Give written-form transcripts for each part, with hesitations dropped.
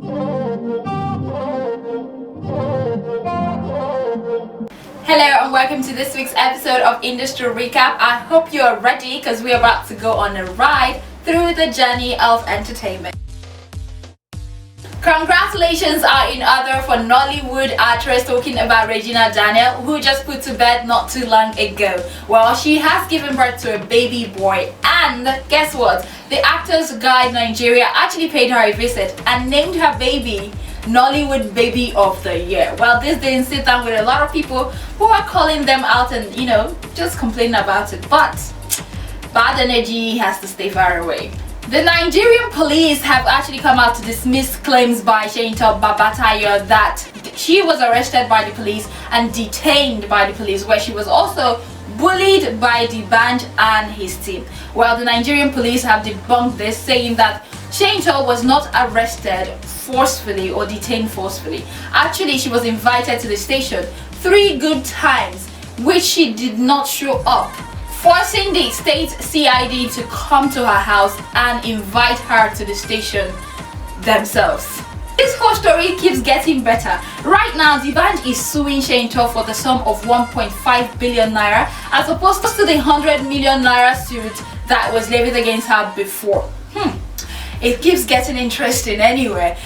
Hello and welcome to this week's episode of Industry Recap. I hope you are ready because we're about to go on a ride through the journey of entertainment. Congratulations are in order for Nollywood actress talking about Regina Daniel, who just put to bed not too long ago. Well, she has given birth to a baby boy, and guess what? The Actors Guide Nigeria actually paid her a visit and named her baby Nollywood Baby of the Year. Well, this didn't sit down with a lot of people who are calling them out and, just complaining about it. But bad energy has to stay far away. The Nigerian police have actually come out to dismiss claims by Sheinto Babatayo that she was arrested by the police and detained by the police, where she was also bullied by the band and his team. Well, the Nigerian police have debunked this, saying that Sheinto was not arrested forcefully or detained forcefully. Actually, she was invited to the station 3 good times, which she did not show up, forcing the state CID to come to her house and invite her to the station themselves. This whole story keeps getting better. Right now, the band is suing Sheinto for the sum of 1.5 billion naira as opposed to the 100 million naira suit that was levied against her before. It keeps getting interesting anyway.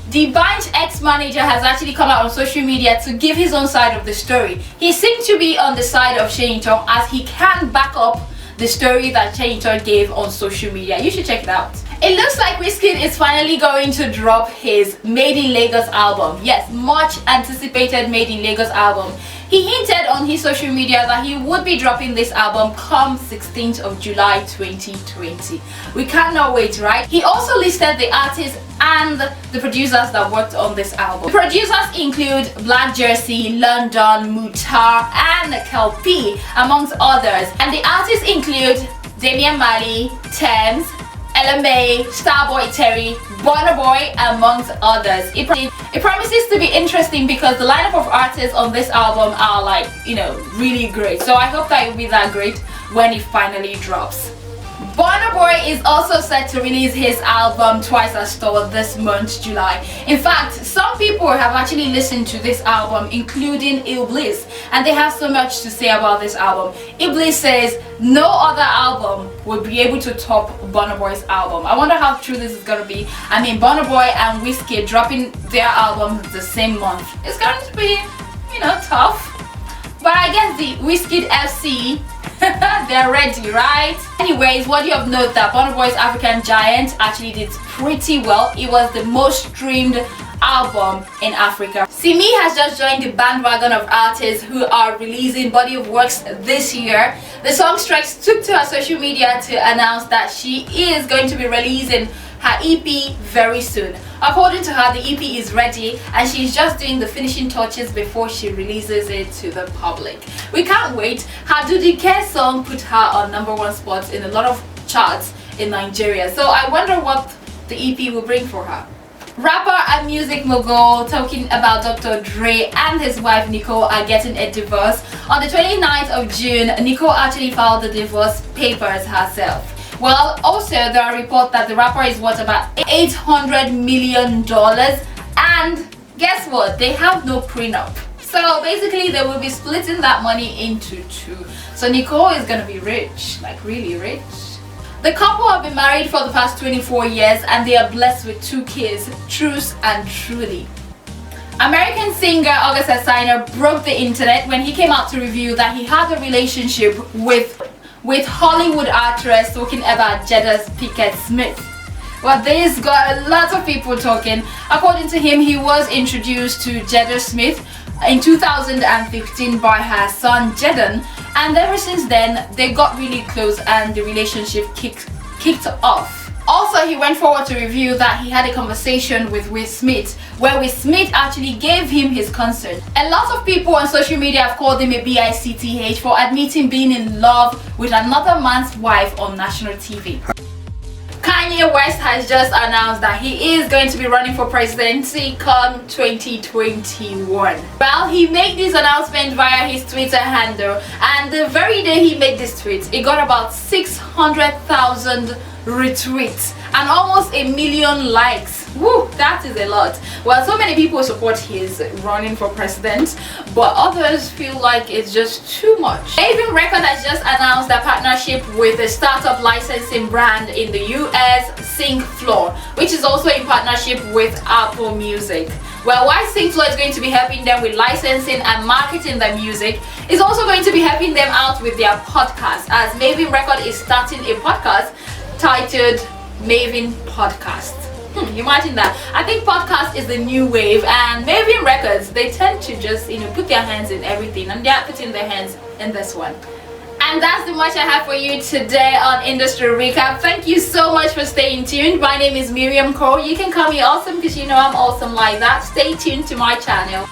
The band's ex-manager has actually come out on social media to give his own side of the story. He seemed to be on the side of Sheinto, as he can back up the story that Sheinto gave on social media. You should check it out. It looks like Wizkid is finally going to drop his Made in Lagos album. Yes, much anticipated Made in Lagos album. He hinted on his social media that he would be dropping this album come 16th of July 2020. We cannot wait, right? He also listed the artists and the producers that worked on this album. The producers include Black Jersey, London, Mutar, and Kelp, amongst others. And the artists include Damian Marley, Thames, LMA, Starboy Terry, Burna Boy, amongst others. It promises to be interesting because the lineup of artists on this album are really great. So I hope that it will be that great when it finally drops. Burna Boy is also set to release his album Twice as Tall this month, July. In fact, some people have actually listened to this album, including Iblis, and they have so much to say about this album. Iblis says no other album will be able to top Burna Boy's album. I wonder how true this is going to be. I mean, Burna Boy and Wizkid dropping their album the same month. It's going to be, tough. But I guess the Wizkid FC, they're ready, right? Anyways, what do you have note that Burna Boy's African Giant actually did pretty well. It was the most streamed album in Africa. Simi has just joined the bandwagon of artists who are releasing body of works this year. The songstress took to her social media to announce that she is going to be releasing her EP very soon. According to her, the EP is ready and she's just doing the finishing touches before she releases it to the public. We can't wait. Her Do the Care song put her on #1 spots in a lot of charts in Nigeria. So I wonder what the EP will bring for her. Rapper and music mogul talking about Dr. Dre and his wife Nicole are getting a divorce. On the 29th of June, Nicole actually filed the divorce papers herself. Well, also there are reports that the rapper is worth about $800 million, and guess what? They have no prenup. So basically they will be splitting that money into 2. So Nicole is gonna be rich, like really rich. The couple have been married for the past 24 years and they are blessed with 2 kids, Truce and Truly. American singer August Alsina broke the internet when he came out to reveal that he had a relationship with Hollywood actress, talking about Jada Pinkett Smith. Well, this got a lot of people talking. According to him, he was introduced to Jada Smith in 2015 by her son Jaden, and ever since then they got really close and the relationship kicked off. Also, he went forward to reveal that he had a conversation with Will Smith, where Will Smith actually gave him his consent. A lot of people on social media have called him a bitch for admitting being in love with another man's wife on national TV. Kanye West has just announced that he is going to be running for presidency come 2021. Well, he made this announcement via his Twitter handle, and the very day he made this tweet, it got about 600,000 retweets and almost 1 million likes. Woo, that is a lot. Well, so many people support his running for president, but others feel like it's just too much. Mavin Record has just announced a partnership with a startup licensing brand in the US, SyncFloor, which is also in partnership with Apple Music. Well, while SyncFloor is going to be helping them with licensing and marketing their music, it's also going to be helping them out with their podcast, as Mavin Record is starting a podcast titled Mavin Podcast. Imagine that. I think podcast is the new wave, and Mavin Records, they tend to just put their hands in everything, and they're putting their hands in this one. And that's the much I have for you today on Industry Recap. Thank you so much for staying tuned. My name is Miriam Cole. You can call me awesome because I'm awesome like that. Stay tuned to my channel.